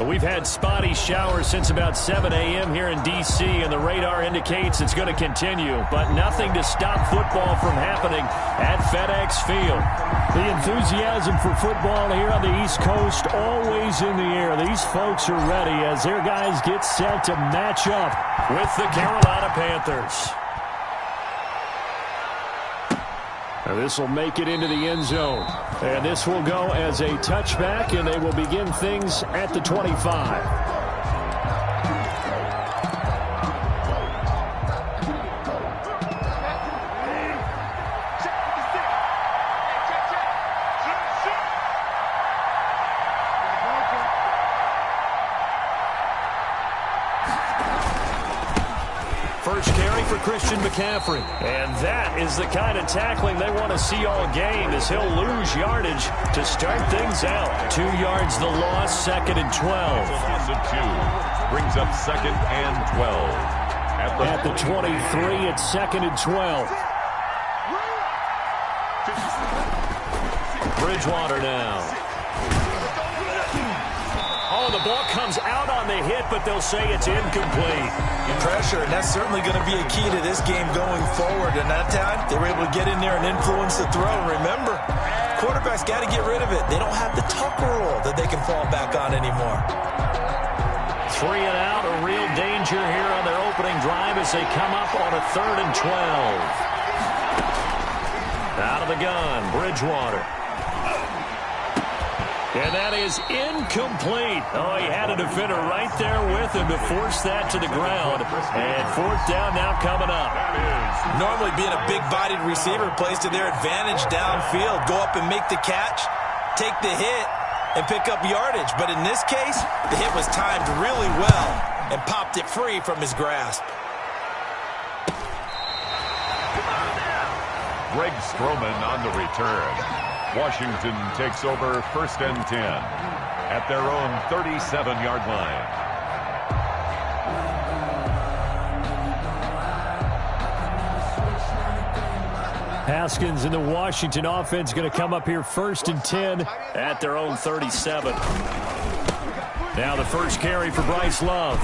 We've had spotty showers since about 7 a.m. here in D.C., and the radar indicates it's going to continue, but nothing to stop football from happening at FedEx Field. The enthusiasm for football here on the East Coast always in the air. These folks are ready as their guys get set to match up with the Carolina Panthers. This will make it into the end zone. And this will go as a touchback, and they will begin things at the 25. First carry for Christian McCaffrey. And that is the kind of tackling they want to see all game, as he'll lose yardage to start things out. 2 yards the loss, 2nd and 12. Loss of 2 brings up 2nd and 12. At the 23, it's 2nd and 12. Bridgewater now. Oh, the ball comes out on the hit, but they'll say it's incomplete. Pressure, and that's certainly going to be a key to this game going forward. And that time, they were able to get in there and influence the throw. Remember, quarterbacks got to get rid of it. They don't have the Tucker rule that they can fall back on anymore. 3 and out, a real danger here on their opening drive as they come up on a 3rd and 12. Out of the gun, Bridgewater. And that is incomplete. Oh, he had a defender right there with him to force that to the ground. And 4th down now coming up. Normally being a big-bodied receiver plays to their advantage downfield. Go up and make the catch, take the hit, and pick up yardage. But in this case, the hit was timed really well and popped it free from his grasp. Greg Stroman on the return. Washington takes over 1st and 10 at their own 37-yard line. Haskins and the Washington offense going to come up here 1st and 10 at their own 37. Now the first carry for Bryce Love.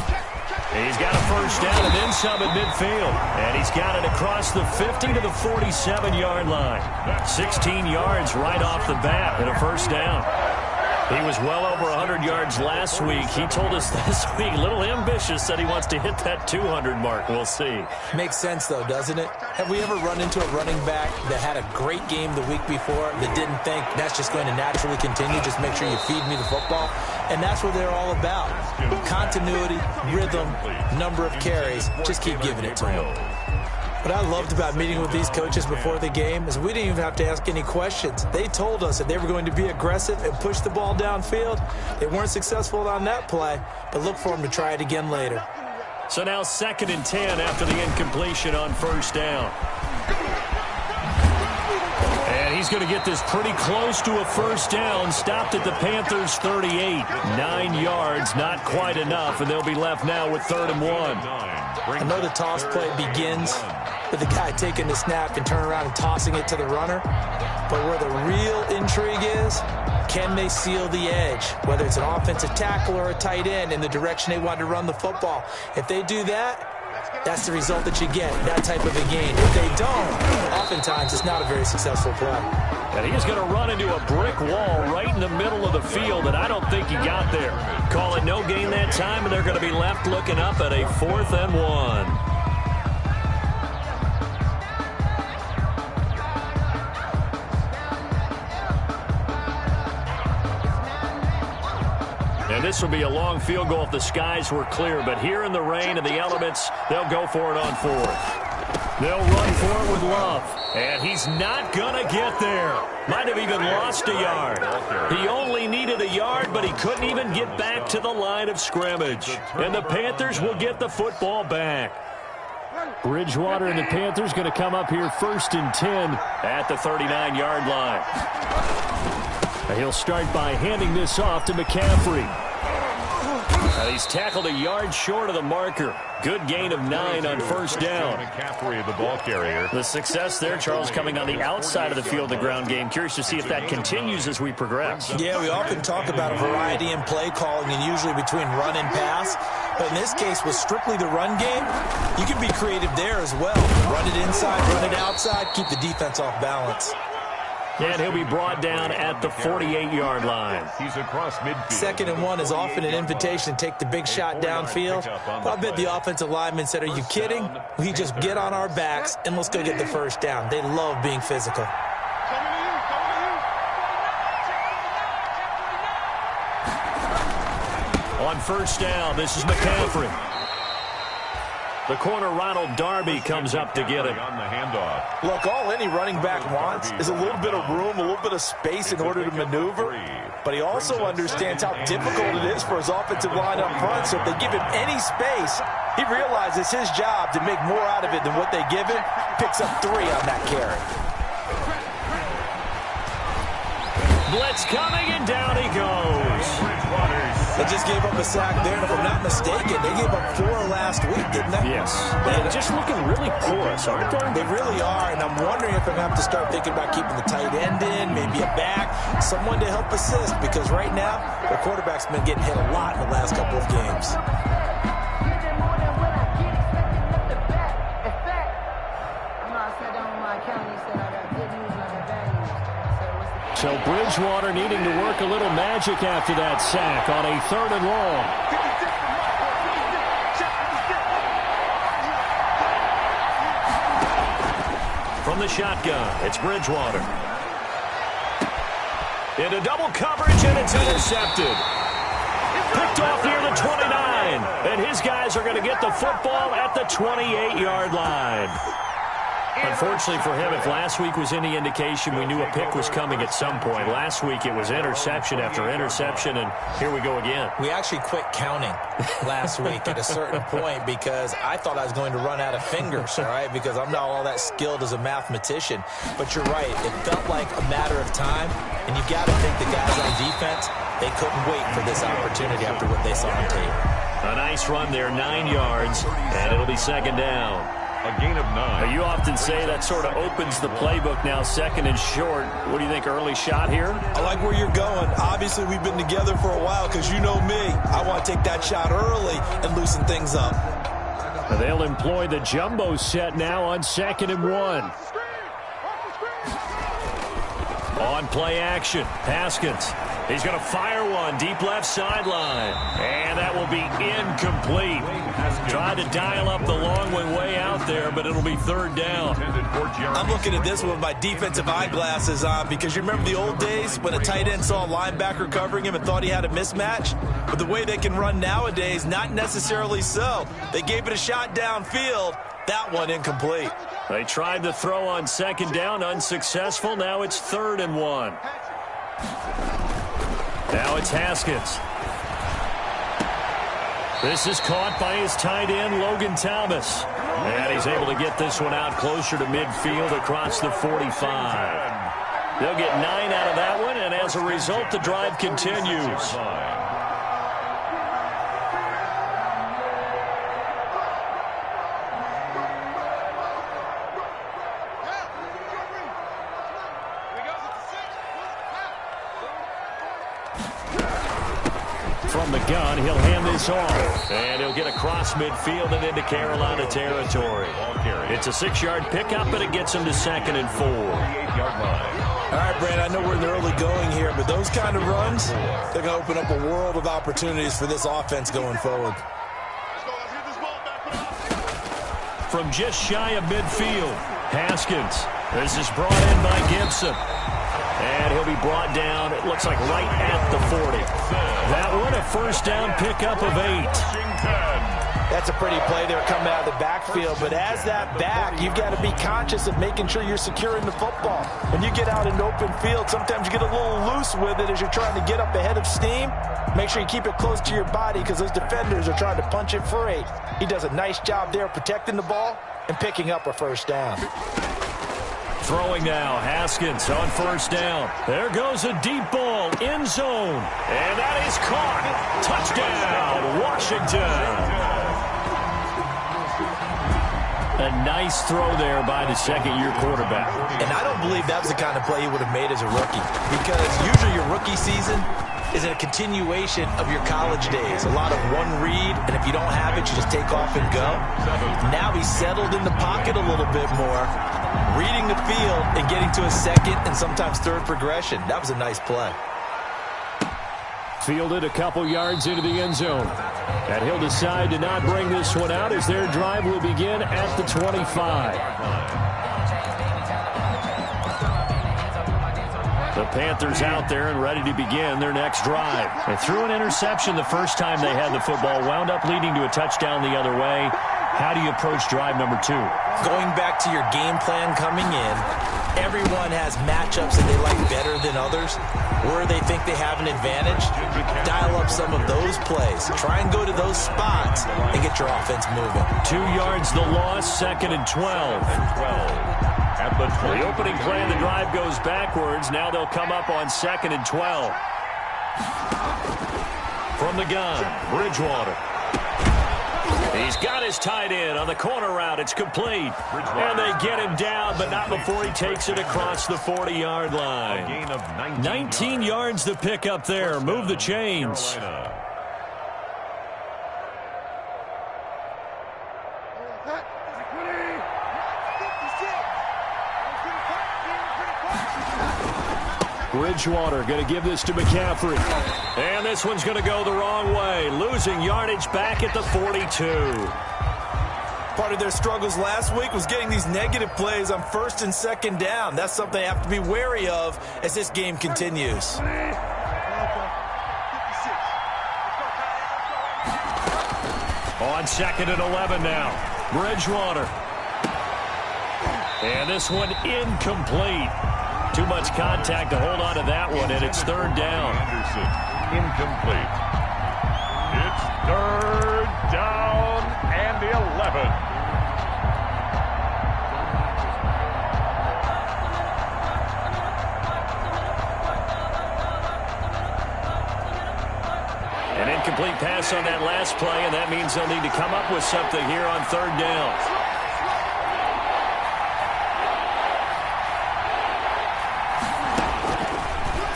He's got a 1st down and then some at midfield. And he's got it across the 50 to the 47-yard line. 16 yards right off the bat and a 1st down. He was well over 100 yards last week. He told us this week, a little ambitious, that he wants to hit that 200 mark. We'll see. Makes sense, though, doesn't it? Have we ever run into a running back that had a great game the week before that didn't think that's just going to naturally continue? Just make sure you feed me the football. And that's what they're all about. Continuity, rhythm, number of carries. Just keep giving it to him. What I loved about meeting with these coaches before the game is we didn't even have to ask any questions. They told us that they were going to be aggressive and push the ball downfield. They weren't successful on that play, but look for them to try it again later. So now 2nd and 10 after the incompletion on 1st down. And he's going to get this pretty close to a 1st down. Stopped at the Panthers' 38. 9 yards, not quite enough, and they'll be left now with 3rd and 1. I know the toss play begins with the guy taking the snap and turning around and tossing it to the runner. But where the real intrigue is, can they seal the edge? Whether it's an offensive tackle or a tight end in the direction they want to run the football. If they do that, that's the result that you get, that type of a gain. If they don't, oftentimes it's not a very successful play. And he's going to run into a brick wall right in the middle of the field, and I don't think he got there. Call it no gain that time, and they're going to be left looking up at a 4th and 1. And this will be a long field goal if the skies were clear. But here in the rain and the elements, they'll go for it on 4th. They'll run for it with Love. And he's not going to get there. Might have even lost a yard. He only needed a yard, but he couldn't even get back to the line of scrimmage. And the Panthers will get the football back. Bridgewater and the Panthers going to come up here 1st and 10 at the 39-yard line. He'll start by handing this off to McCaffrey. He's tackled a yard short of the marker. Good gain of 9 on first down. The ball carrier. The success there, Charles, coming on the outside of the field, the ground game. Curious to see if that continues as we progress. Yeah, we often talk about a variety in play calling and usually between run and pass. But in this case, with strictly the run game, you can be creative there as well. Run it inside, run it outside, keep the defense off balance. And he'll be brought down at the 48-yard line. He's across midfield. 2nd and 1 is often an invitation to take the big shot downfield. But I bet the offensive lineman said, are you kidding? We just get on our backs and let's go get the first down. They love being physical. On first down, this is McCaffrey. The corner, Ronald Darby, comes up to get it. On the handoff. Look, all any running back wants is a little bit of room, a little bit of space in order to maneuver. But he also understands how difficult it is for his offensive line up front. So if they give him any space, he realizes his job to make more out of it than what they give him. Picks up 3 on that carry. Blitz coming, and down he goes. They just gave up a sack there, and if I'm not mistaken, they gave up 4 last week, didn't they? Yes. They're just looking really porous, aren't they? They really are, and I'm wondering if I'm going to have to start thinking about keeping the tight end in, maybe a back, someone to help assist, because right now, the quarterback's been getting hit a lot in the last couple of games. So Bridgewater needing to work a little magic after that sack on a 3rd and long. From the shotgun, it's Bridgewater. Into double coverage, and it's intercepted. Picked off near the 29, and his guys are going to get the football at the 28-yard line. Unfortunately for him, if last week was any indication, we knew a pick was coming at some point. Last week it was interception after interception, and here we go again. We actually quit counting last week at a certain point because I thought I was going to run out of fingers, all right, because I'm not all that skilled as a mathematician. But you're right. It felt like a matter of time, and you've got to think the guys on defense, they couldn't wait for this opportunity after what they saw on tape. A nice run there, 9 yards, and it'll be 2nd down. A gain of 9. Now, you often say that sort of opens the playbook now, 2nd and short. What do you think, early shot here? I like where you're going. Obviously, we've been together for a while because you know me. I want to take that shot early and loosen things up. And they'll employ the jumbo set now on 2nd and 1. On play action, Haskins. He's going to fire one deep left sideline. And that will be incomplete. Tried to dial up the long way out there, but it'll be 3rd down. I'm looking at this one with my defensive eyeglasses on because you remember the old days when a tight end saw a linebacker covering him and thought he had a mismatch? But the way they can run nowadays, not necessarily so. They gave it a shot downfield. That one incomplete. They tried to throw on 2nd down, unsuccessful. Now it's 3rd and 1. Now it's Haskins. This is caught by his tight end, Logan Thomas. And he's able to get this one out closer to midfield across the 45. They'll get 9 out of that one, and as a result, the drive continues. From the gun, he'll hand this off. And he'll get across midfield and into Carolina territory. It's a 6-yard pickup, and it gets him to 2nd and 4. All right, Brad, I know we're in the early going here, but those kind of runs, they're going to open up a world of opportunities for this offense going forward. From just shy of midfield, Haskins. This is brought in by Gibson. And he'll be brought down, it looks like right at the 40. That one, a 1st down pickup of 8. That's a pretty play there coming out of the backfield. But as that back, you've got to be conscious of making sure you're securing the football. When you get out in open field, sometimes you get a little loose with it as you're trying to get up ahead of steam. Make sure you keep it close to your body because those defenders are trying to punch it free. He does a nice job there protecting the ball and picking up a 1st down. Throwing now, Haskins on first down. There goes a deep ball, end zone. And that is caught. Touchdown, Washington. A nice throw there by the second-year quarterback. And I don't believe that was the kind of play he would have made as a rookie, because usually your rookie season is a continuation of your college days. A lot of one read, and if you don't have it, you just take off and go. Now he's settled in the pocket a little bit more, reading the field and getting to a second and sometimes third progression. That was a nice play. Fielded a couple yards into the end zone. And he'll decide to not bring this one out as their drive will begin at the 25. The Panthers out there and ready to begin their next drive. They threw an interception the first time they had the football, wound up leading to a touchdown the other way. How do you approach drive number 2? Going back to your game plan coming in, everyone has matchups that they like better than others, where they think they have an advantage. Dial up some of those plays. Try and go to those spots and get your offense moving. 2 yards the loss, 2nd and 12. At the The opening play of the drive goes backwards. Now they'll come up on 2nd and 12. From the gun, Bridgewater. He's got his tight end on the corner route. It's complete. And they get him down, but not before he takes it across the 40-yard line. A gain of 19 yards to pick up there. Move the chains. Bridgewater going to give this to McCaffrey. And this one's going to go the wrong way. Losing yardage back at the 42. Part of their struggles last week was getting these negative plays on 1st and 2nd down. That's something they have to be wary of as this game continues. On 2nd and 11 now. Bridgewater. And this one incomplete. Too much contact to hold on to that one, and it's 3rd down. Anderson, incomplete. It's 3rd down and 11. An incomplete pass on that last play, and that means they'll need to come up with something here on 3rd down.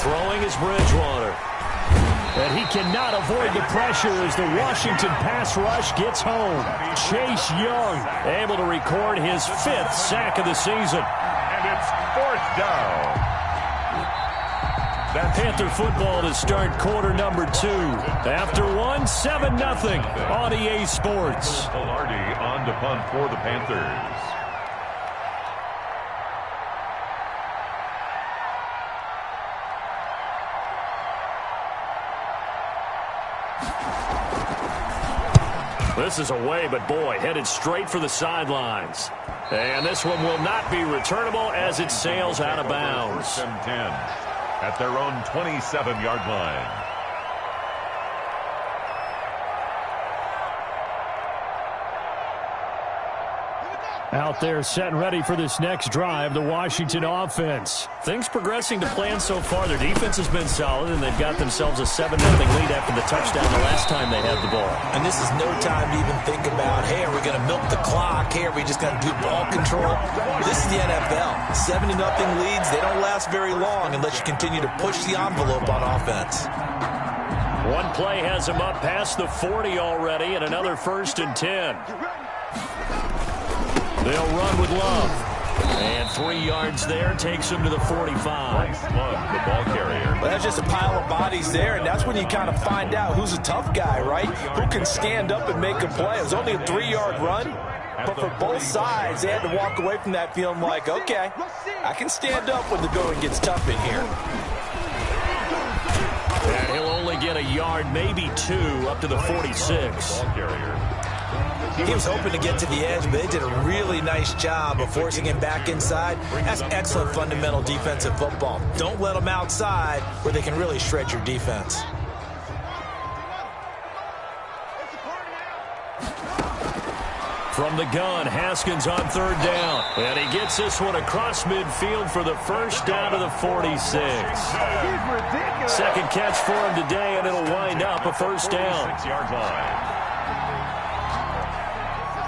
Throwing is Bridgewater. And he cannot avoid the pressure as the Washington pass rush gets home. Chase Young Able to record his 5th sack of the season. And it's 4th down. That Panther football to start quarter number 2. After 1, 7-0 on EA Sports. Velarde on to punt for the Panthers. This is away, but boy, headed straight for the sidelines. And this one will not be returnable as it sails out of bounds. 1st and 10 at their own 27-yard line. out there set and ready for this next drive, the Washington offense. Things progressing to plan so far. Their defense has been solid, and they've got themselves a 7-0 lead after the touchdown the last time they had the ball. And this is no time to even think about, hey, are we going to milk the clock? Hey, are we just going to do ball control? This is the NFL. 7-0 leads, they don't last very long unless you continue to push the envelope on offense. One play has them up past the 40 already, and another 1st and 10. They'll run with Love. And 3 yards there takes them to the 45. Bryce Love, the ball carrier. Well, that's just a pile of bodies there, and that's when you kind of find out who's a tough guy, right? Who can stand up and make a play. It was only a 3-yard run, but for both sides, they had to walk away from that feeling like, okay, I can stand up when the going gets tough in here. And he'll only get a yard, maybe 2, up to the 46. Ball carrier. He was hoping to get to the edge, but they did a really nice job of forcing him back inside. That's excellent fundamental defensive football. Don't let them outside where they can really shred your defense. From the gun, Haskins on third down. And he gets this one across midfield for the first down to the 46. Second catch for him today, and it'll wind up a first down. 6-yard line.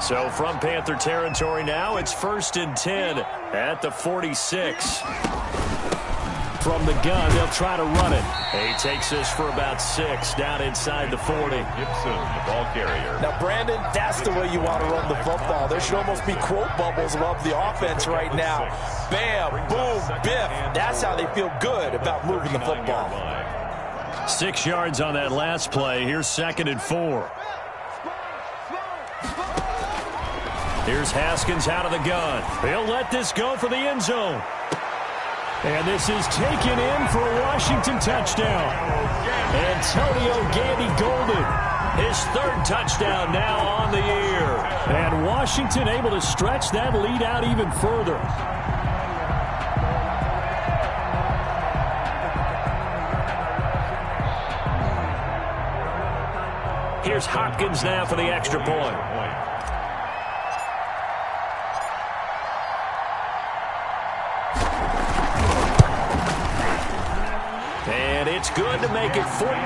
So from Panther territory now, it's 1st and 10 at the 46. From the gun, they'll try to run it. He takes this for about 6 down inside the 40. Gibson, the ball carrier. Now, Brandon, that's the way you want to run the football. There should almost be quote bubbles above the offense right now. Bam, boom, biff. That's how they feel good about moving the football. 6 yards on that last play. Here's 2nd and 4. Here's Haskins out of the gun. He'll let this go for the end zone. And this is taken in for a Washington touchdown. Antonio Gandy-Golden, his 3rd touchdown now on the year. And Washington able to stretch that lead out even further. Here's Hopkins now for the extra point. And it's good to make it 14-0.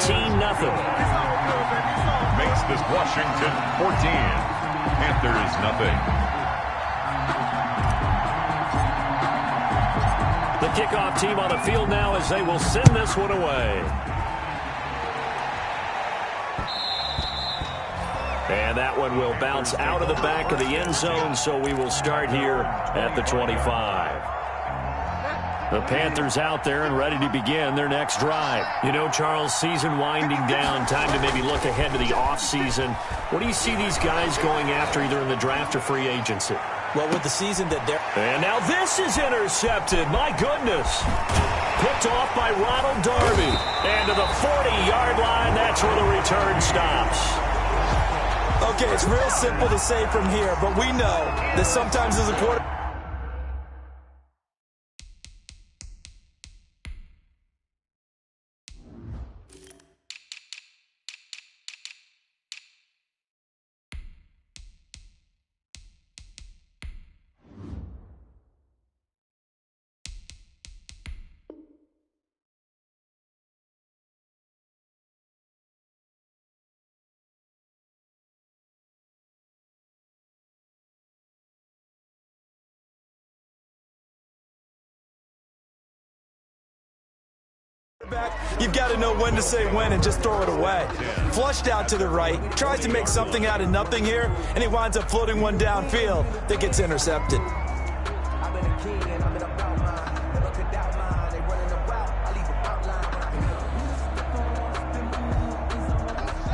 Makes this Washington 14. Panthers nothing. The kickoff team on the field now as they will send this one away. And that one will bounce out of the back of the end zone, so we will start here at the 25. The Panthers out there and ready to begin their next drive. You know, Charles, season winding down, time to maybe look ahead to the offseason. What do you see these guys going after either in the draft or free agency? Well, with the season that they're... And now this is intercepted. My goodness. Picked off by Ronald Darby. And to the 40-yard line, that's where the return stops. Okay, it's real simple to say from here, but we know that sometimes as a quarterback... You've got to know when to say when and just throw it away. Flushed out to the right, tries to make something out of nothing here, and he winds up floating one downfield that gets intercepted.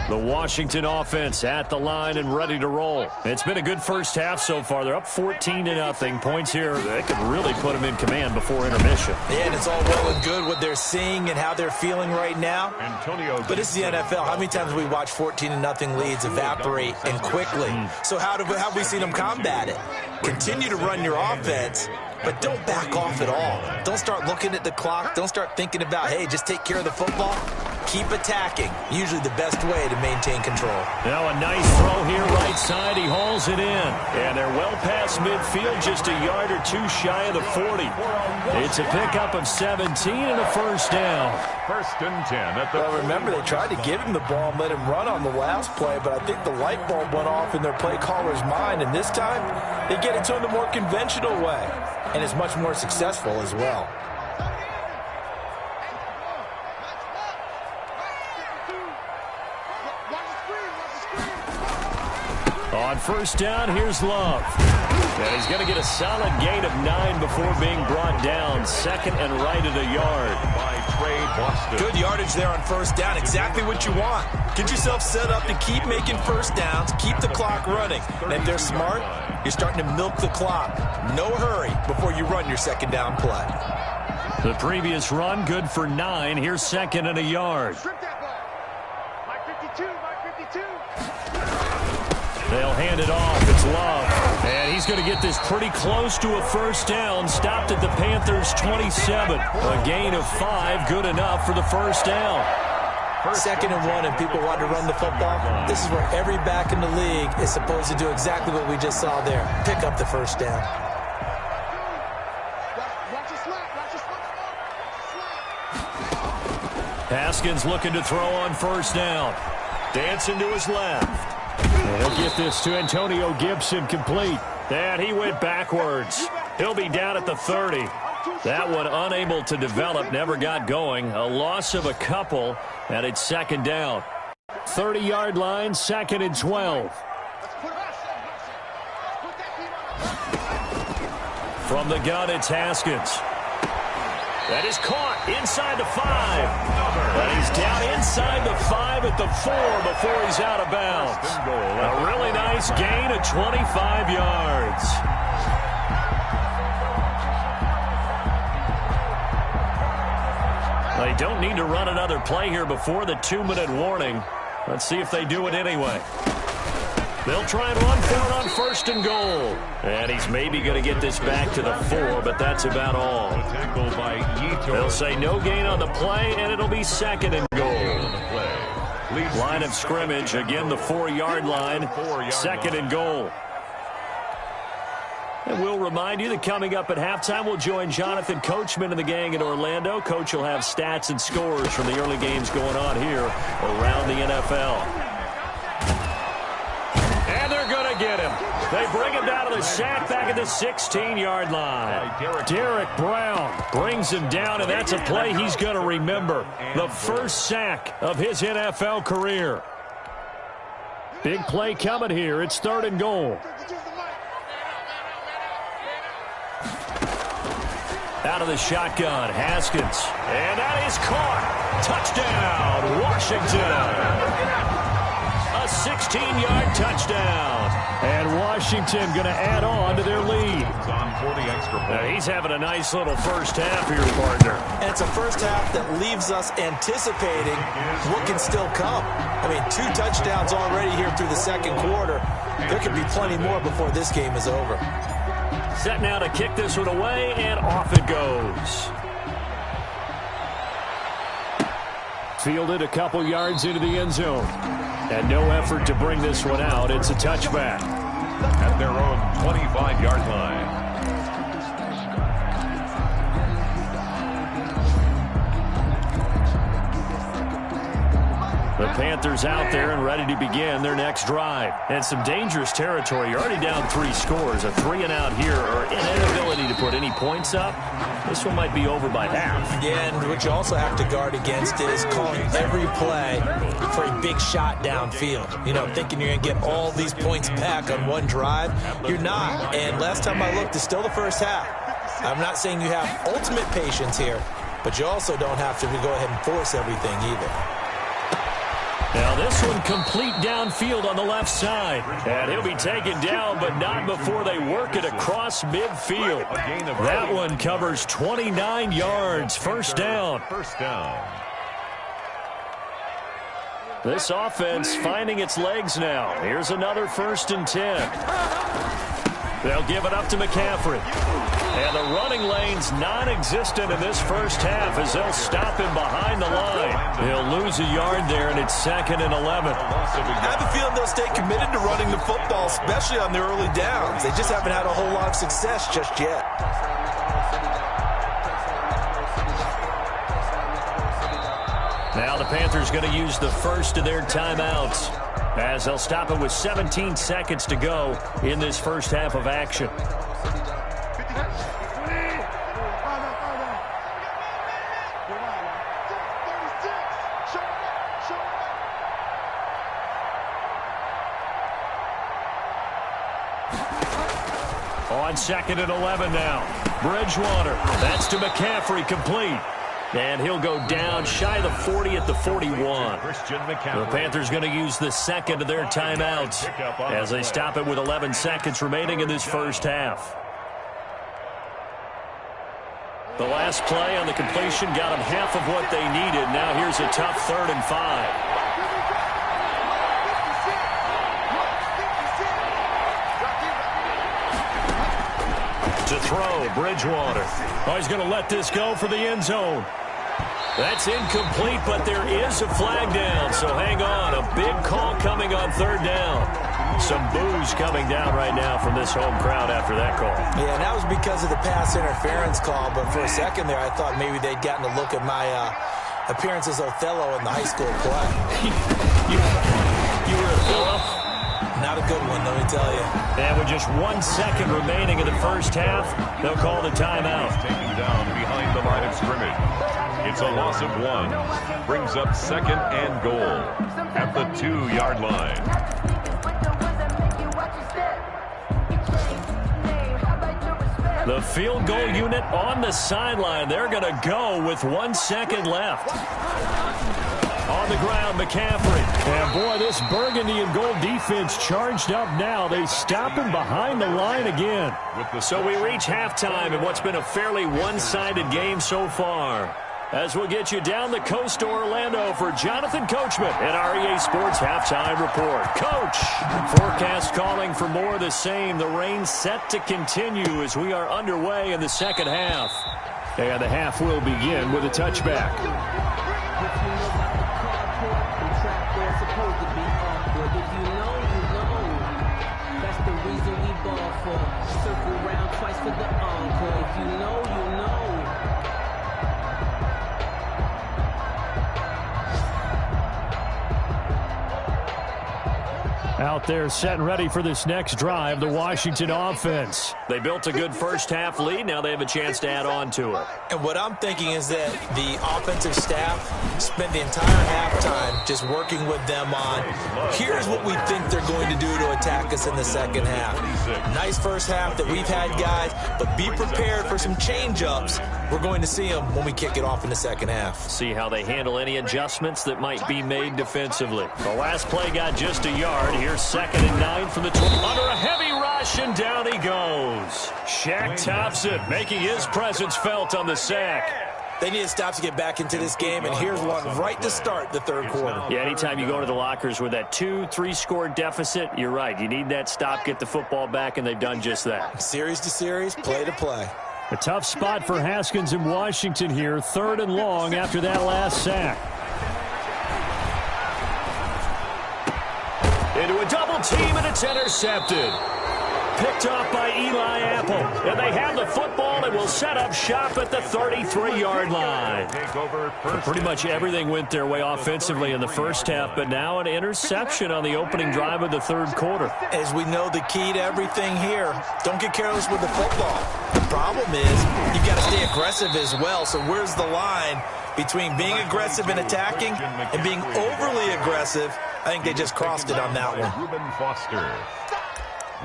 The Washington offense at the line and ready to roll. It's been a good first half so far. They're up 14-0. Points here, they could really put them in command before intermission. Yeah, and it's all well and good what they're seeing and how they're feeling right now. But it's the NFL. How many times have we watched 14-0 leads evaporate and quickly? So how have we seen them combat it? Continue to run your offense, but don't back off at all. Don't start looking at the clock. Don't start thinking about, hey, just take care of the football. Keep attacking. Usually the best way to maintain control. Now a nice throw here right side. He hauls it in. And they're well past midfield, just a yard or two shy of the 40. It's a pickup of 17 and a first down. 1st and 10 at the... Well, remember, they tried to give him the ball and let him run on the last play, but I think the light bulb went off in their play caller's mind, and this time they get it to him the more conventional way, and it's much more successful as well. On first down, here's Love. And he's going to get a solid gain of 9 before being brought down. 2nd and right at a yard. By Trey Boston. Good yardage there on first down. Exactly what you want. Get yourself set up to keep making first downs, keep the clock running. And if they're smart, you're starting to milk the clock. No hurry before you run your 2nd down play. The previous run, good for 9. Here's 2nd and a yard. They'll hand it off. It's Love. And he's going to get this pretty close to a first down. Stopped at the Panthers' 27. A gain of 5, good enough for the first down. 2nd and 1 and people want to run the football, this is where every back in the league is supposed to do exactly what we just saw there. Pick up the first down. Haskins looking to throw on first down. Dancing to his left. And he'll get this to Antonio Gibson complete. And he went backwards. He'll be down at the 30. That one unable to develop, never got going. A loss of a couple, and it's 2nd down. 30-yard line, 2nd and 12. From the gun, it's Haskins. That is caught inside the 5. And he's down inside the 5 at the 4 before he's out of bounds. A really nice gain of 25 yards. They don't need to run another play here before the 2-minute warning. Let's see if they do it anyway. They'll try and run for it on 1st and goal. And he's maybe going to get this back to the 4, but that's about all. They'll say no gain on the play, and it'll be 2nd and goal. Line of scrimmage, again the 4-yard line, 2nd and goal. And we'll remind you that coming up at halftime, we'll join Jonathan Coachman and the gang in Orlando. Coach will have stats and scores from the early games going on here around the NFL. And they're going to get him. They bring him down to the sack back at the 16-yard line. Derek Brown brings him down, and that's a play he's going to remember. The first sack of his NFL career. Big play coming here. It's 3rd and goal. Out of the shotgun, Haskins. And that is caught. Touchdown, Washington. A 16-yard touchdown. And Washington going to add on to their lead. He's having a nice little first half here, partner. And it's a first half that leaves us anticipating what can still come. I mean, 2 touchdowns already here through the 2nd quarter. There could be plenty more before this game is over. Set now to kick this one away, and off it goes. Fielded a couple yards into the end zone. And no effort to bring this one out. It's a touchback. At their own 25-yard line. The Panthers out there and ready to begin their next drive. And some dangerous territory. You're already down 3 scores. A 3-and-out here, or an inability to put any points up. This one might be over by half. Yeah, and what you also have to guard against is calling every play for a big shot downfield. You know, thinking you're going to get all these points back on one drive. You're not. And last time I looked, it's still the first half. I'm not saying you have ultimate patience here, but you also don't have to go ahead and force everything either. Now this one complete downfield on the left side. And he'll be taken down, but not before they work it across midfield. That one covers 29 yards. First down. This offense finding its legs now. Here's another 1st and 10. They'll give it up to McCaffrey. And the running lane's non-existent in this first half as they'll stop him behind the line. He'll lose a yard there, and it's 2nd and 11. I have a feeling they'll stay committed to running the football, especially on their early downs. They just haven't had a whole lot of success just yet. Now the Panthers going to use the first of their timeouts as they'll stop it with 17 seconds to go in this first half of action. On 2nd and 11 now. Bridgewater. That's to McCaffrey, complete. And he'll go down shy of the 40 at the 41. The Panthers going to use the second of their timeouts as they stop it with 11 seconds remaining in this first half. The last play on the completion got them half of what they needed. Now here's a tough 3rd and 5. To throw, Bridgewater. Oh, he's going to let this go for the end zone. That's incomplete, but there is a flag down, so hang on. A big call coming on third down. Some boos coming down right now from this home crowd after that call. Yeah, and that was because of the pass interference call, but for a second there I thought maybe they'd gotten a look at my appearance as Othello in the high school play. You were Othello? Not a good one, let me tell you. And with just 1 second remaining in the first half, they'll call the timeout. Taken down behind the line of scrimmage. It's a loss of 1. Brings up second and goal at the 2-yard line. The field goal unit on the sideline. They're going to go with 1 second left. On the ground, McCaffrey. And boy, this burgundy and gold defense charged up now. They stop him behind the line again. So we reach halftime in what's been a fairly one-sided game so far. As we'll get you down the coast to Orlando for Jonathan Coachman at our EA Sports Halftime Report. Coach, forecast calling for more of the same. The rain set to continue as we are underway in the second half. And the half will begin with a touchback. Out there set and ready for this next drive, the Washington offense. They built a good first half lead. Now they have a chance to add on to it. And what I'm thinking is that the offensive staff spent the entire halftime just working with them on, here's what we think they're going to do to attack us in the second half. Nice first half that we've had, guys, but be prepared for some change-ups. We're going to see them when we kick it off in the second half. See how they handle any adjustments that might be made defensively. The last play got just a yard. Here's 2nd and 9 from the 20. Under a heavy rush, and down he goes. Shaq Thompson making his presence felt on the sack. They need to stop to get back into this game, and here's one right to start the third quarter. Yeah, anytime you go to the lockers with that 2-3 score deficit, you're right. You need that stop, get the football back, and they've done just that. Series to series, play to play. A tough spot for Haskins in Washington here. 3rd and long after that last sack. Into a double team, and it's intercepted. Picked off by Eli Apple. And they have the football and will set up shop at the 33-yard line. Pretty much everything went their way offensively in the first half, but now an interception on the opening drive of the third quarter. As we know, the key to everything here, don't get careless with the football. The problem is you've got to stay aggressive as well. So where's the line between being aggressive and attacking and being overly aggressive? I think they just crossed it on that one. Reuben Foster.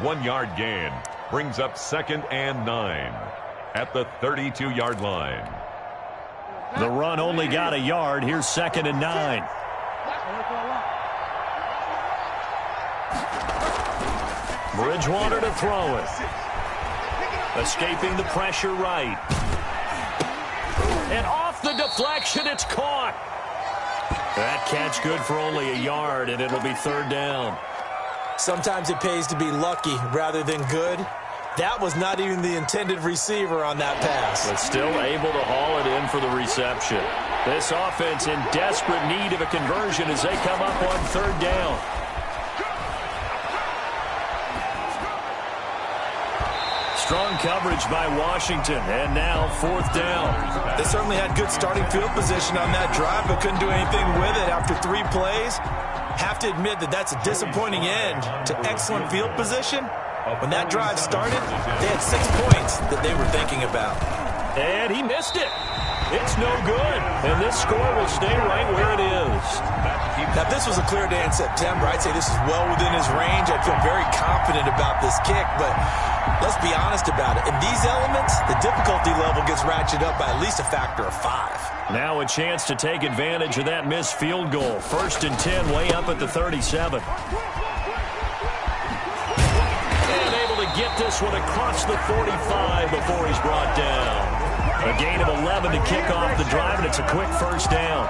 1-yard gain brings up 2nd and 9 at the 32-yard line. The run only got a yard. Here's 2nd and 9. Bridgewater to throw it. Escaping the pressure right. And off the deflection, it's caught. That catch good for only a yard, and it'll be 3rd down. Sometimes it pays to be lucky rather than good. That was not even the intended receiver on that pass. But still able to haul it in for the reception. This offense in desperate need of a conversion as they come up on 3rd down. Strong coverage by Washington, and now 4th down. They certainly had good starting field position on that drive, but couldn't do anything with it after 3 plays. Have to admit that that's a disappointing end to excellent field position. When that drive started, they had 6 points that they were thinking about. And he missed it. It's no good. And this score will stay right where it is. Now, if this was a clear day in September, I'd say this is well within his range. I feel very confident about this kick, but let's be honest about it. In these elements, the difficulty level gets ratcheted up by at least a factor of 5. Now a chance to take advantage of that missed field goal. 1st and 10, way up at the 37. And able to get this one across the 45 before he's brought down. A gain of 11 to kick off the drive, and it's a quick 1st down.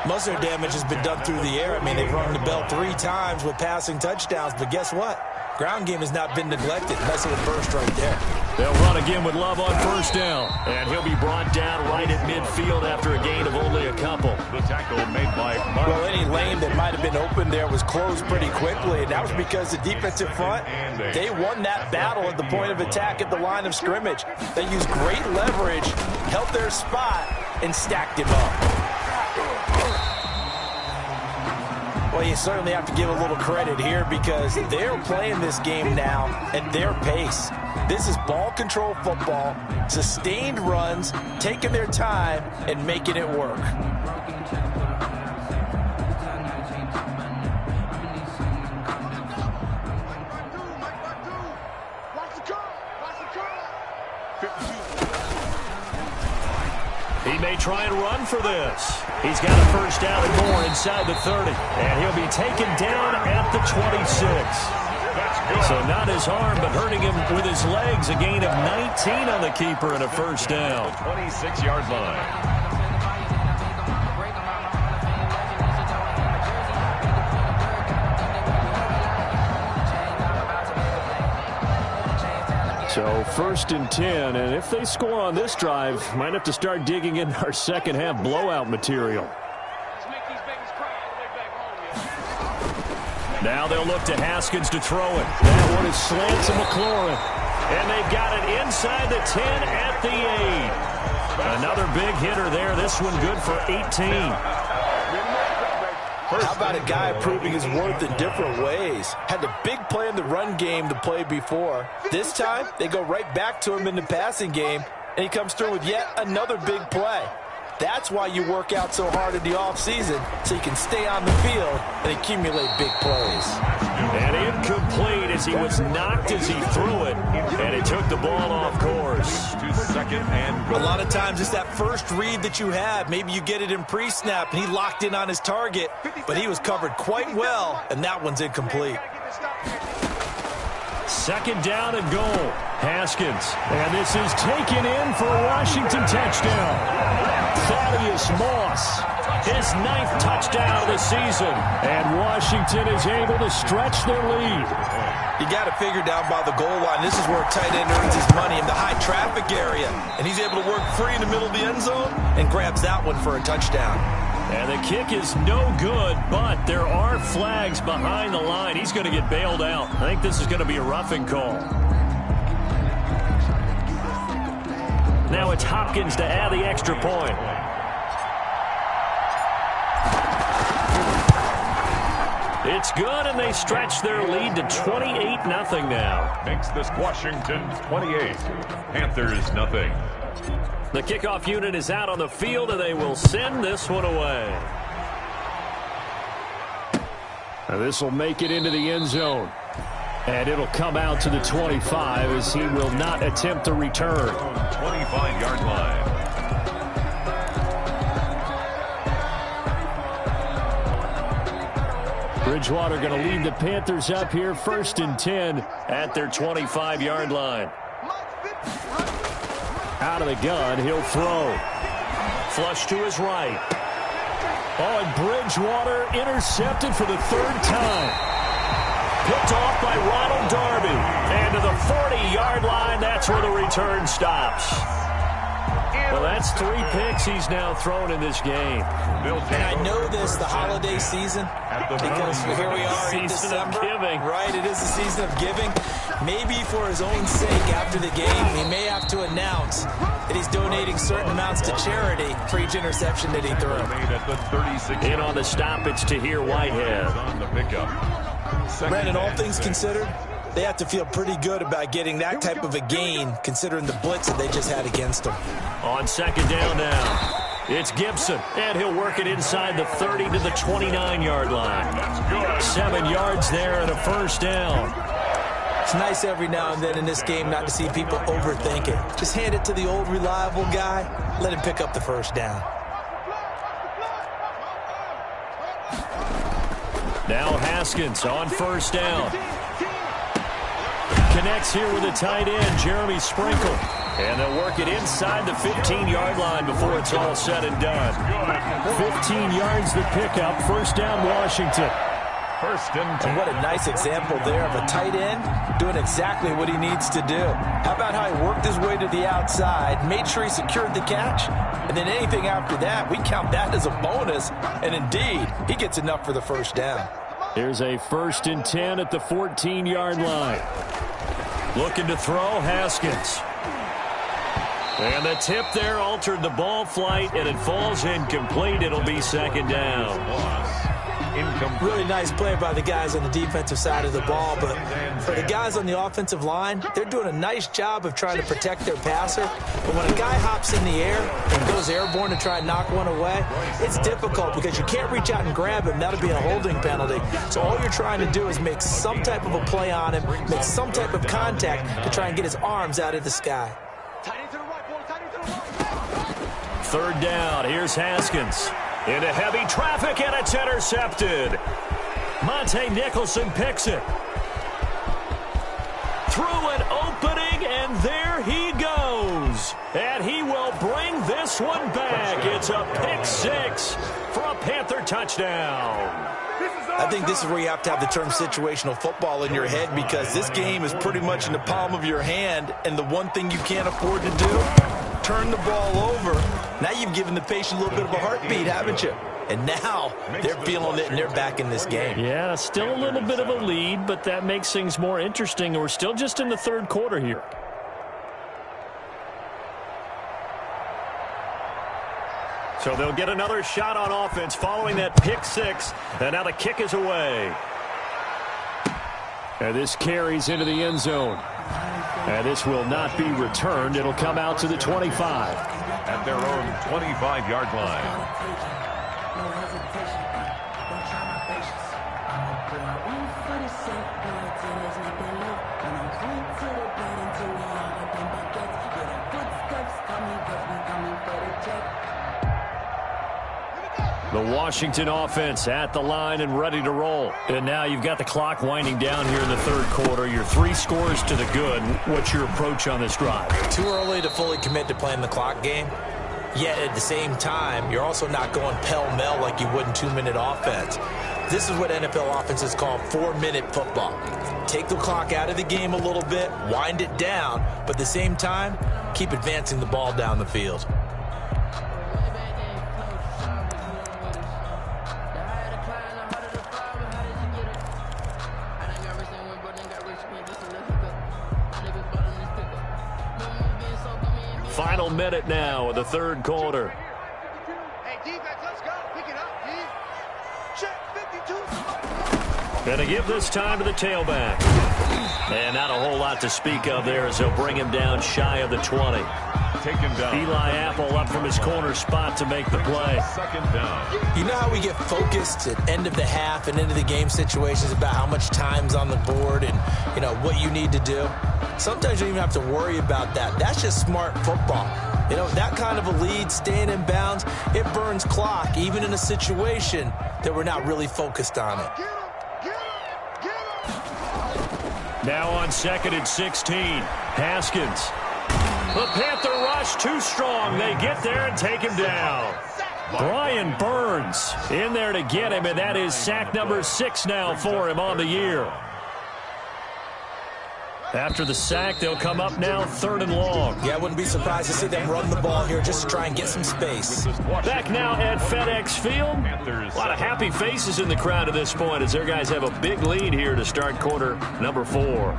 Most of their damage has been done through the air. I mean, they've rung the bell 3 times with passing touchdowns, but guess what? Ground game has not been neglected. Nice little burst right there. They'll run again with Love on first down. And he'll be brought down right at midfield after a gain of only a couple. The tackle made by Well, any lane that might have been open there was closed pretty quickly, and that was because the defensive front, they won that battle at the point of attack at the line of scrimmage. They used great leverage, held their spot, and stacked him up. Well, you certainly have to give a little credit here because they're playing this game now at their pace. This is ball control football, sustained runs, taking their time, and making it work. He may try and run for this. He's got a first down and more inside the 30. And he'll be taken down at the 26. So not his arm, but hurting him with his legs. A gain of 19 on the keeper and a first down. 26-yard line. So first and 10, and if they score on this drive, might have to start digging in our second half blowout material. Now they'll look to Haskins to throw it. That one is slant to McLaurin. And they've got it inside the 10 at the 8. Another big hitter there. This one good for 18. How about a guy proving his worth in different ways? Had a big play in the run game to play before. This time, they go right back to him in the passing game, and he comes through with yet another big play. That's why you work out so hard in the offseason, so you can stay on the field and accumulate big plays. And incomplete as he was knocked as he threw it, and it took the ball off course. To second and goal. A lot of times it's that first read that you have. Maybe you get it in pre-snap, and he locked in on his target, but he was covered quite well, and that one's incomplete. Second down and goal. Haskins. And this is taken in for a Washington touchdown. Thaddeus Moss. His 9th touchdown of the season. And Washington is able to stretch their lead. You got to figure down by the goal line. This is where a tight end earns his money in the high traffic area. And he's able to work free in the middle of the end zone and grabs that one for a touchdown. And the kick is no good, but there are flags behind the line. He's going to get bailed out. I think this is going to be a roughing call. Now it's Hopkins to add the extra point. It's good, and they stretch their lead to 28-0 now. Makes this Washington 28. Panthers nothing. The kickoff unit is out on the field, and they will send this one away. Now this will make it into the end zone. And it'll come out to the 25 as he will not attempt to return. 25-yard line. Bridgewater going to lead the Panthers up here, 1st and 10 at their 25-yard line. Out of the gun, he'll throw. Flush to his right. Oh, and Bridgewater intercepted for the 3rd time. Picked off by Ronald Darby. And to the 40-yard line, that's where the return stops. Well, that's 3 picks he's now thrown in this game. And I know this, the holiday season, because here we are in December. Right, it is the season of giving. Maybe for his own sake after the game, he may have to announce that he's donating certain amounts to charity for each interception that he threw. In on the stop, it's Tahir Whitehead. On the pickup. Brandon, all things considered, they have to feel pretty good about getting that type of a gain, considering the blitz that they just had against them. On 2nd down now, it's Gibson, and he'll work it inside the 30 to the 29-yard line. 7 yards there and a first down. It's nice every now and then in this game not to see people overthink it. Just hand it to the old reliable guy, let him pick up the first down. Now Haskins on 1st down. Connects here with a tight end, Jeremy Sprinkle. And they'll work it inside the 15-yard line before it's all said and done. 15 yards the pickup, 1st down Washington. First and 10. And what a nice example there of a tight end doing exactly what he needs to do. How about how he worked his way to the outside, made sure he secured the catch, and then anything after that, we count that as a bonus. And indeed, he gets enough for the first down. Here's a 1st and 10 at the 14-yard line. Looking to throw, Haskins. And the tip there altered the ball flight, and it falls incomplete. It'll be 2nd down. Really nice play by the guys on the defensive side of the ball, but for the guys on the offensive line, they're doing a nice job of trying to protect their passer. But when a guy hops in the air and goes airborne to try and knock one away, it's difficult because you can't reach out and grab him. That'll be a holding penalty. So all you're trying to do is make some type of a play on him, make some type of contact to try and get his arms out of the sky. 3rd down. Here's Haskins. Into heavy traffic, and it's intercepted. Monte Nicholson picks it. Through an opening, and there he goes. And he will bring this one back. It's a pick 6 for a Panther touchdown. I think this is where you have to have the term situational football in your head, because this game is pretty much in the palm of your hand, and the one thing you can't afford to do, turn the ball over. Now you've given the patient a little bit of a heartbeat, haven't you? And now they're feeling it, and they're back in this game. Yeah, still a little bit of a lead, but that makes things more interesting. We're still just in the 3rd quarter here. So they'll get another shot on offense following that pick 6. And now the kick is away. And this carries into the end zone. And this will not be returned. It'll come out to the 25. At their own 25-yard line. The Washington offense at the line and ready to roll. And now you've got the clock winding down here in the 3rd quarter. You're 3 scores to the good. What's your approach on this drive? Too early to fully commit to playing the clock game. Yet at the same time, you're also not going pell-mell like you would in 2-minute offense. This is what NFL offenses call 4-minute football. Take the clock out of the game a little bit, wind it down, but at the same time, keep advancing the ball down the field. Final minute now of the 3rd quarter. Hey, defense, let's go. Pick it up, D. Check 52. Going to give this time to the tailback. And not a whole lot to speak of there as they'll bring him down shy of the 20. Taken down. Eli Apple up from his corner spot to make the play. 2nd down. You know how we get focused at end of the half and into the game situations about how much time's on the board and, you know, what you need to do? Sometimes you don't even have to worry about that. That's just smart football. You know, that kind of a lead, staying in bounds, it burns clock, even in a situation that we're not really focused on it. Now on 2nd and 16, Haskins. The Panther rush too strong. They get there and take him down. Brian Burns in there to get him, and that is sack number 6 now for him on the year. After the sack, they'll come up now 3rd and long. Yeah, I wouldn't be surprised to see them run the ball here just to try and get some space. Back now at FedEx Field. A lot of happy faces in the crowd at this point as their guys have a big lead here to start quarter number 4.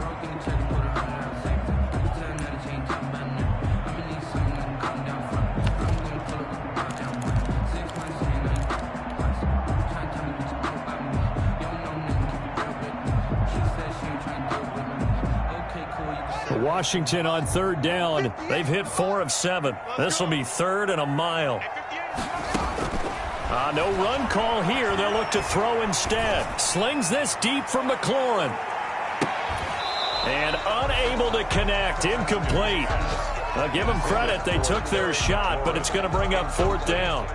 Washington on 3rd down. They've hit 4 of 7. This will be 3rd and a mile. No run call here. They'll look to throw instead. Slings this deep for McLaurin. And unable to connect. Incomplete. Give them credit. They took their shot, but it's going to bring up 4th down.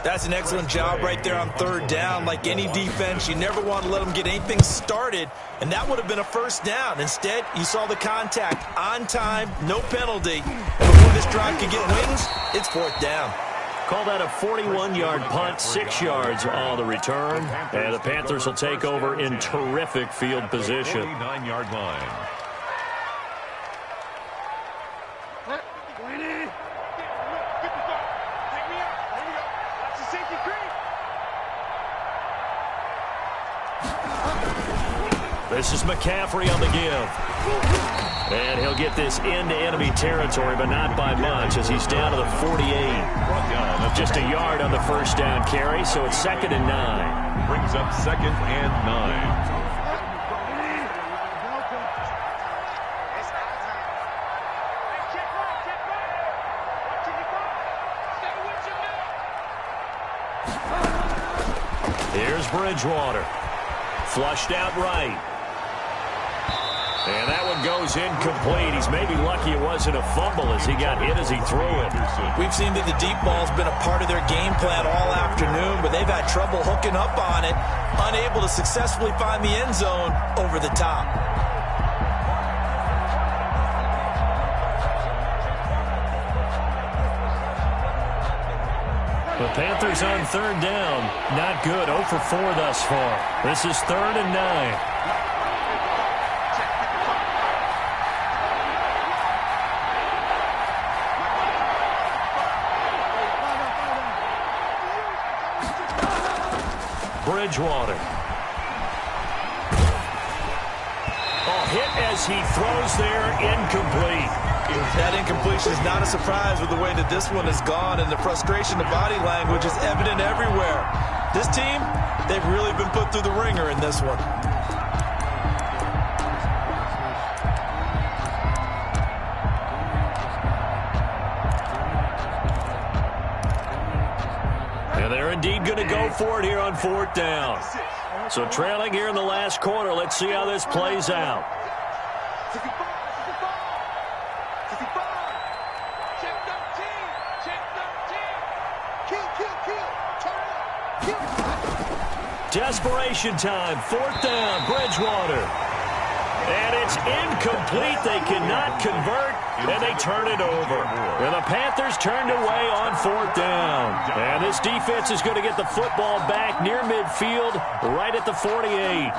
That's an excellent job right there on 3rd down. Like any defense, you never want to let them get anything started, and that would have been a 1st down. Instead, you saw the contact on time, no penalty. And before this drive could get wings, it's 4th down. Call that a 41-yard punt, 6 yards on the return. And the Panthers will take over in terrific field position. 49-yard line. This is McCaffrey on the give. And he'll get this into enemy territory, but not by much as he's down to the 48. Just a yard on the first down carry, so it's 2nd and 9. Brings up 2nd and 9. Here's Bridgewater. Flushed out right. And that one goes incomplete. He's maybe lucky it wasn't a fumble as he got hit as he threw it. We've seen that the deep ball's been a part of their game plan all afternoon, but they've had trouble hooking up on it, unable to successfully find the end zone over the top. The Panthers on 3rd down. Not good. 0 for 4 thus far. This is 3rd and 9. Bridgewater. Hit as he throws there, incomplete. That incompletion is not a surprise with the way that this one has gone, and the frustration, the body language is evident everywhere. This team, they've really been put through the ringer in this one. And they're indeed going to go for it here on 4th down. So trailing here in the last quarter. Let's see how this plays out. Desperation time. 4th down. Bridgewater. And it's incomplete. They cannot convert, and they turn it over. And the Panthers turned away on 4th down. And this defense is going to get the football back near midfield, right at the 48.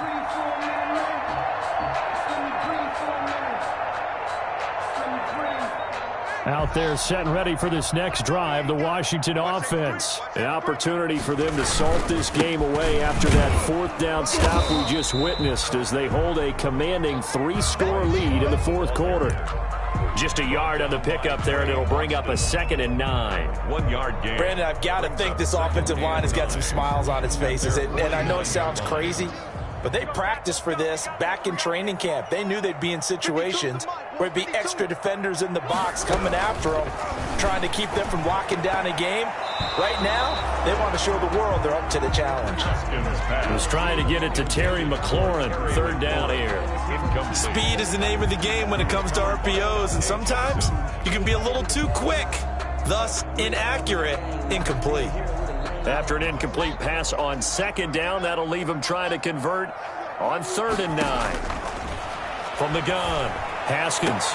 Out there set and ready for this next drive, the Washington offense. An opportunity for them to salt this game away after that 4th down stop we just witnessed as they hold a commanding 3-score lead in the 4th quarter. Just a yard on the pickup there, and it'll bring up a 2nd and 9. 1 yard gain. Brandon, I've got to think this offensive line has got some smiles on its faces. And I know it sounds crazy, but they practiced for this back in training camp. They knew they'd be in situations where it'd be extra defenders in the box coming after them, trying to keep them from locking down a game. Right now, they want to show the world they're up to the challenge. He was trying to get it to Terry McLaurin. 3rd down here. Speed is the name of the game when it comes to RPOs, and sometimes you can be a little too quick, thus inaccurate, incomplete. After an incomplete pass on 2nd down, that'll leave him trying to convert on 3rd and 9. From the gun, Haskins.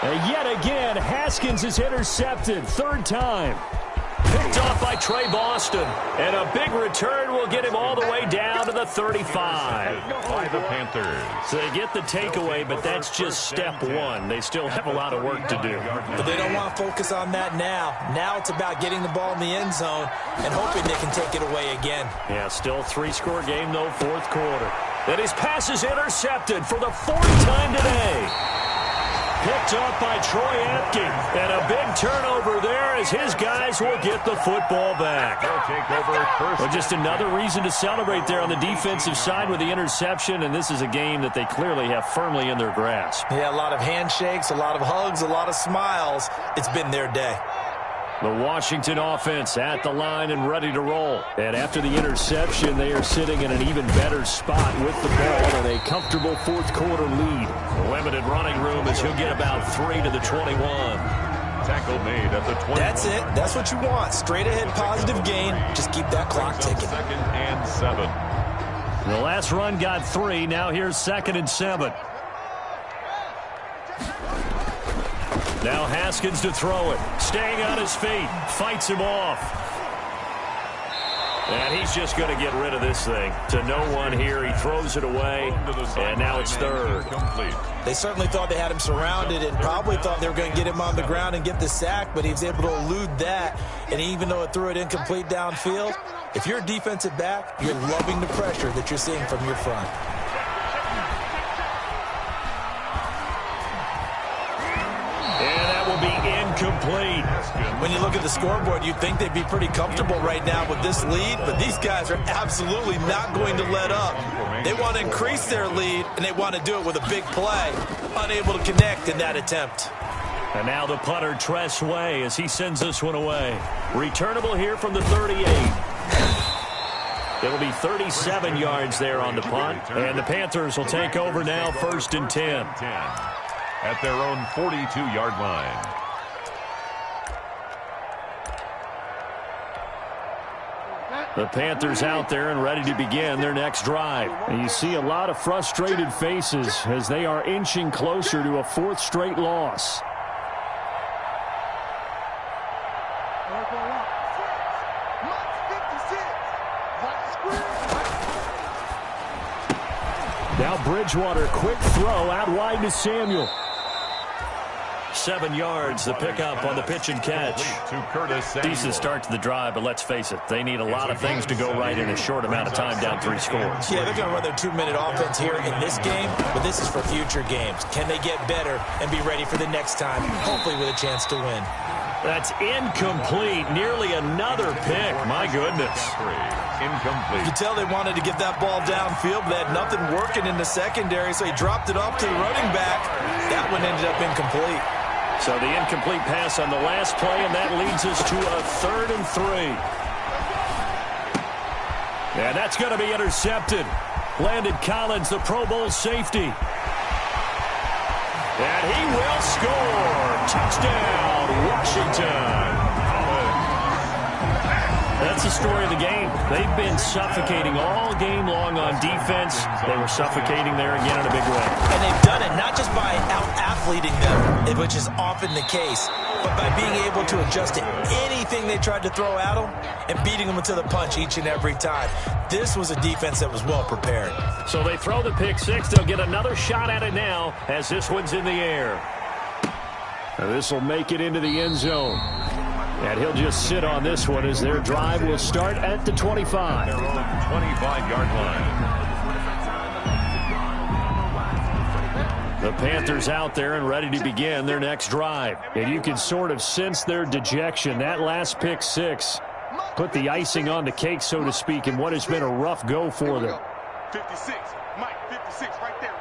And yet again, Haskins is intercepted. 3rd time. Picked off by Trey Boston. And a big return will get him all the way down to the 35. By the Panthers. So they get the takeaway, but that's just step 1. They still have a lot of work to do. But they don't want to focus on that now. Now it's about getting the ball in the end zone and hoping they can take it away again. Yeah, still 3-score game, though, 4th quarter. And his pass is intercepted for the 4th time today. Picked up by Troy Apke. And a big turnover there as his guys will get the football back. They'll take over first. Well, just another reason to celebrate there on the defensive side with the interception, and this is a game that they clearly have firmly in their grasp. Yeah, a lot of handshakes, a lot of hugs, a lot of smiles. It's been their day. The Washington offense at the line and ready to roll. And after the interception, they are sitting in an even better spot with the ball and a comfortable 4th quarter lead. Limited running room as he'll get about 3 to the 21. Tackle made at the 20. That's it. That's what you want. Straight ahead positive gain. Just keep that clock ticking. 2nd and 7. The last run got 3. Now here's 2nd and 7. Now Haskins to throw it. Staying on his feet. Fights him off. And he's just going to get rid of this thing. To no one here. He throws it away. And now it's third. They certainly thought they had him surrounded and probably thought they were going to get him on the ground and get the sack, but he was able to elude that. And even though it threw it incomplete downfield, if you're a defensive back, you're loving the pressure that you're seeing from your front. Incomplete. When you look at the scoreboard, you'd think they'd be pretty comfortable right now with this lead, but these guys are absolutely not going to let up. They want to increase their lead, and they want to do it with a big play. Unable to connect in that attempt. And now the punter, Tress Way, as he sends this one away. Returnable here from the 38. It'll be 37 yards there on the punt, and the Panthers will take over now, 1st and 10. At their own 42-yard line. The Panthers out there and ready to begin their next drive. And you see a lot of frustrated faces as they are inching closer to a 4th straight loss. Now Bridgewater, quick throw out wide to Samuel. 7 yards, the pickup on the pitch and catch. Decent start to the drive, but let's face it, they need a lot of things to go right in a short amount of time, down 3 scores. Yeah, they're going to run their 2-minute offense here in this game, but this is for future games. Can they get better and be ready for the next time, hopefully with a chance to win? That's incomplete. Nearly another pick. My goodness. Incomplete. You could tell they wanted to get that ball downfield, but they had nothing working in the secondary, so he dropped it off to the running back. That one ended up incomplete. So the incomplete pass on the last play, and that leads us to a 3rd and 3. And that's going to be intercepted. Landon Collins, the Pro Bowl safety. And he will score. Touchdown, Washington. That's the story of the game. They've been suffocating all game long on defense. They were suffocating there again in a big way. And they've done it not just by out-athleting them, which is often the case, but by being able to adjust to anything they tried to throw at them and beating them to the punch each and every time. This was a defense that was well prepared. So they throw the pick 6. They'll get another shot at it now as this one's in the air. This will make it into the end zone. And he'll just sit on this one as their drive will start at the 25. Their own 25-yard line. The Panthers out there and ready to begin their next drive. And you can sort of sense their dejection. That last pick 6 put the icing on the cake, so to speak, in what has been a rough go for them. 56. Mike, 56. Right there,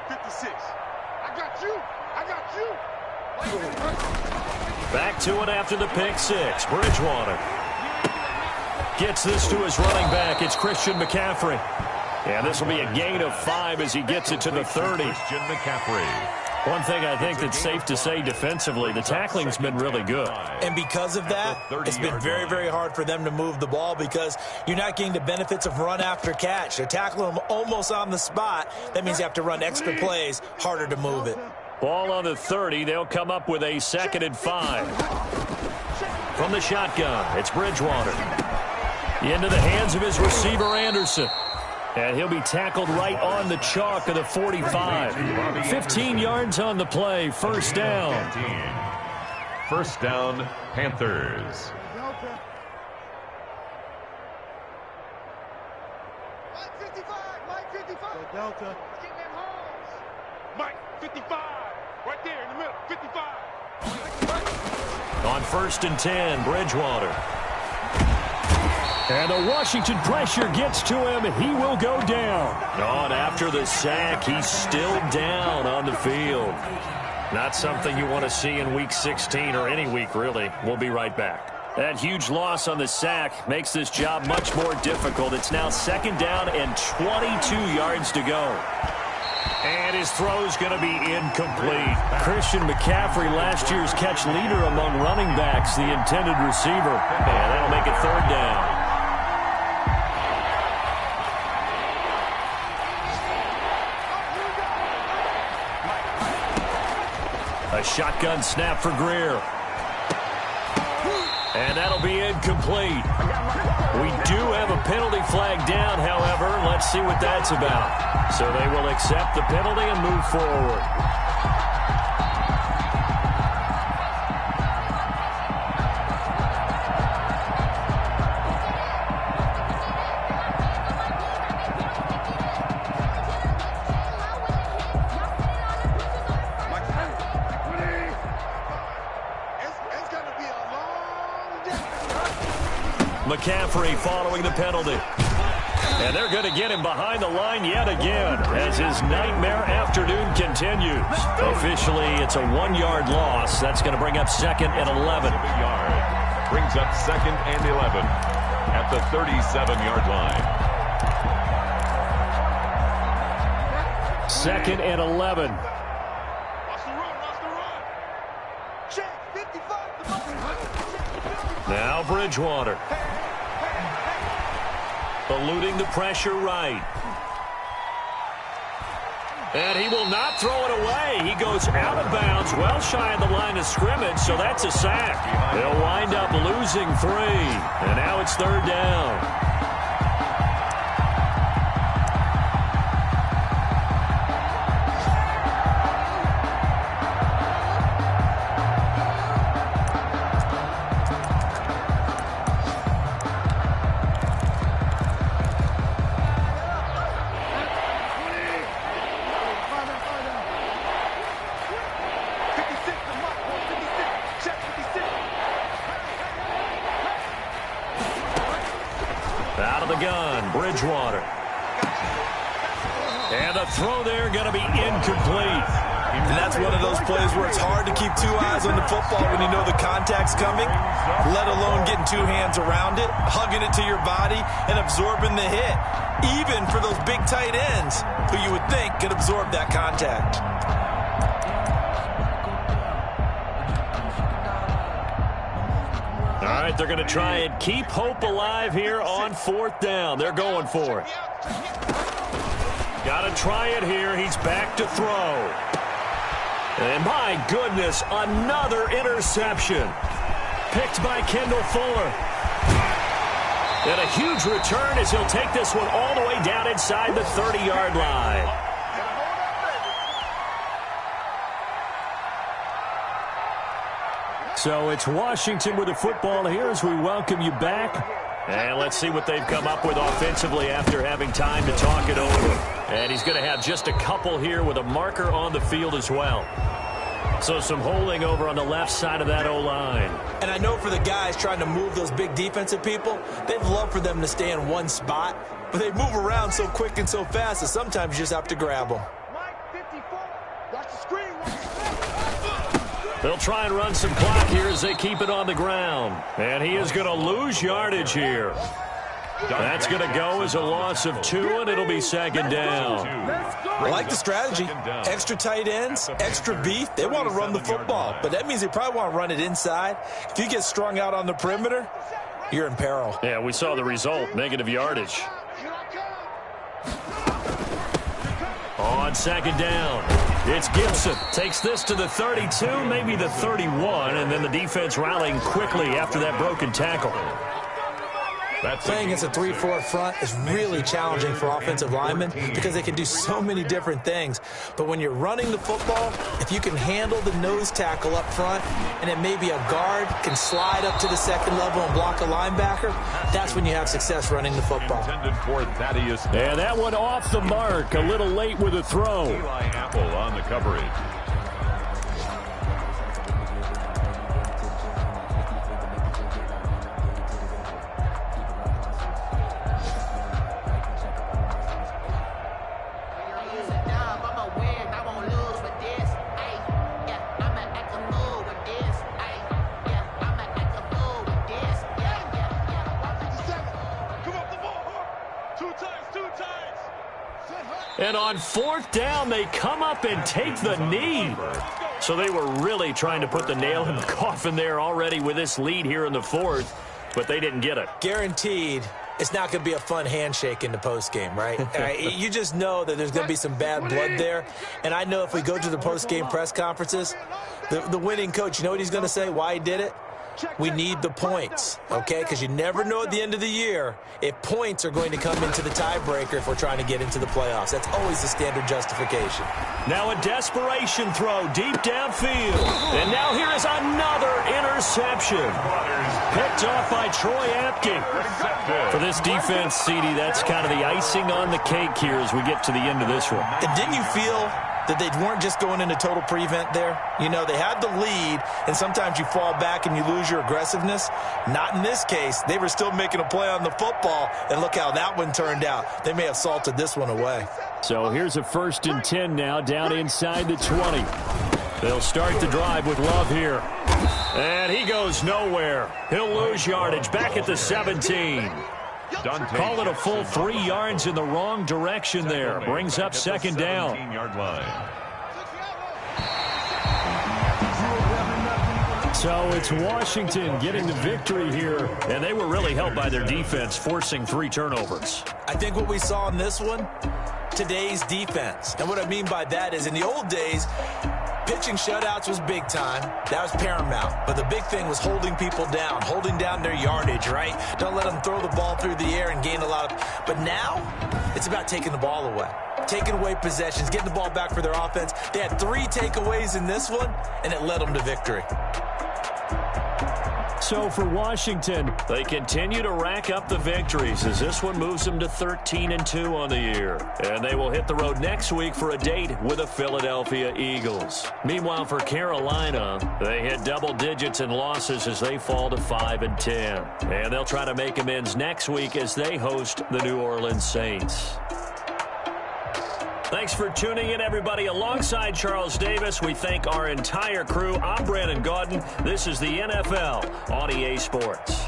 56. I got you. Back to it after the pick 6. Bridgewater gets this to his running back. It's Christian McCaffrey. And this will be a gain of 5 as he gets it to the 30. Christian McCaffrey. One thing I think that's safe to say defensively, the tackling's been really good. And because of that, it's been very, very hard for them to move the ball because you're not getting the benefits of run after catch. They're tackling them almost on the spot. That means you have to run extra plays, harder to move it. Ball on the 30. They'll come up with a 2nd and 5. From the shotgun, it's Bridgewater. Into the hands of his receiver, Anderson. And he'll be tackled right on the chalk of the 45. 15 yards on the play. 1st down. 1st down, Panthers. Mike 55. Delta. Mike 55. Right there in the middle. 55. On 1st and 10, Bridgewater. And the Washington pressure gets to him. He will go down. And after the sack, he's still down on the field. Not something you want to see in Week 16 or any week, really. We'll be right back. That huge loss on the sack makes this job much more difficult. It's now 2nd down and 22 yards to go. And his throw's going to be incomplete. Christian McCaffrey, last year's catch leader among running backs, the intended receiver. And that'll make it 3rd down. A shotgun snap for Greer. And that'll be incomplete. We do have a penalty flag down, however. Let's see what that's about. So they will accept the penalty and move forward. McCaffrey following the penalty. And they're going to get him behind the line yet again as his nightmare afternoon continues. Officially, it's a 1-yard loss. That's going to bring up 2nd and 11. Brings up 2nd and 11 at the 37-yard line. 2nd and 11. Now Bridgewater. Eluding the pressure right. And he will not throw it away. He goes out of bounds, well shy of the line of scrimmage, so that's a sack. They'll wind up losing 3. And now it's 3rd down. Out of the gun, Bridgewater. And the throw there going to be incomplete. And that's one of those plays where it's hard to keep 2 eyes on the football when you know the contact's coming, let alone getting 2 hands around it, hugging it to your body, and absorbing the hit, even for those big tight ends who you would think could absorb that contact. All right, they're going to try and keep hope alive here on 4th down. They're going for it. Got to try it here. He's back to throw. And my goodness, another interception. Picked by Kendall Fuller. And a huge return as he'll take this one all the way down inside the 30-yard line. So it's Washington with the football here as we welcome you back. And let's see what they've come up with offensively after having time to talk it over. And he's going to have just a couple here with a marker on the field as well. So some holding over on the left side of that O-line. And I know for the guys trying to move those big defensive people, they'd love for them to stay in one spot. But they move around so quick and so fast that sometimes you just have to grab them. They'll try and run some clock here as they keep it on the ground. And he is going to lose yardage here. That's going to go as a loss of 2, and it'll be 2nd down. I like the strategy. Extra tight ends, extra beef. They want to run the football, but that means they probably want to run it inside. If you get strung out on the perimeter, you're in peril. Yeah, we saw the result, negative yardage. On 2nd down, it's Gibson. Takes this to the 32, maybe the 31, and then the defense rallying quickly after that broken tackle. Playing against a 3-4 front is really challenging for offensive linemen because they can do so many different things. But when you're running the football, if you can handle the nose tackle up front and then maybe a guard can slide up to the 2nd level and block a linebacker, that's when you have success running the football. And that one off the mark, a little late with a throw. Eli Apple on the coverage. And on 4th down, they come up and take the knee. So they were really trying to put the nail in the coffin there already with this lead here in the 4th, but they didn't get it. Guaranteed, it's not going to be a fun handshake in the postgame, right? You just know that there's going to be some bad blood there. And I know if we go to the postgame press conferences, the winning coach, you know what he's going to say, why he did it? We need the points, okay? Because you never know at the end of the year if points are going to come into the tiebreaker if we're trying to get into the playoffs. That's always the standard justification. Now a desperation throw deep downfield. And now here is another interception. Picked off by Troy Apke. For this defense, CD, that's kind of the icing on the cake here as we get to the end of this one. And didn't you feel that they weren't just going into total prevent there? You know, they had the lead, and sometimes you fall back and you lose your aggressiveness. Not in this case. They were still making a play on the football, and look how that one turned out. They may have salted this one away. So here's a 1st and 10 now, down inside the 20. They'll start the drive with Love here. And he goes nowhere. He'll lose yardage back at the 17. Call it a full 3 yards in the wrong direction there. Brings up 2nd down. So it's Washington getting the victory here. And they were really helped by their defense, forcing 3 turnovers. I think what we saw in this one, today's defense. And what I mean by that is in the old days, pitching shutouts was big time. That was paramount. But the big thing was holding people down, holding down their yardage, right? Don't let them throw the ball through the air and gain a lot of... But now, it's about taking the ball away. Taking away possessions, getting the ball back for their offense. They had 3 takeaways in this one, and it led them to victory. So for Washington, they continue to rack up the victories as this one moves them to 13-2 on the year. And they will hit the road next week for a date with the Philadelphia Eagles. Meanwhile, for Carolina, they hit double digits in losses as they fall to 5-10. And they'll try to make amends next week as they host the New Orleans Saints. Thanks for tuning in, everybody. Alongside Charles Davis, we thank our entire crew. I'm Brandon Gaudin. This is the NFL on EA Sports.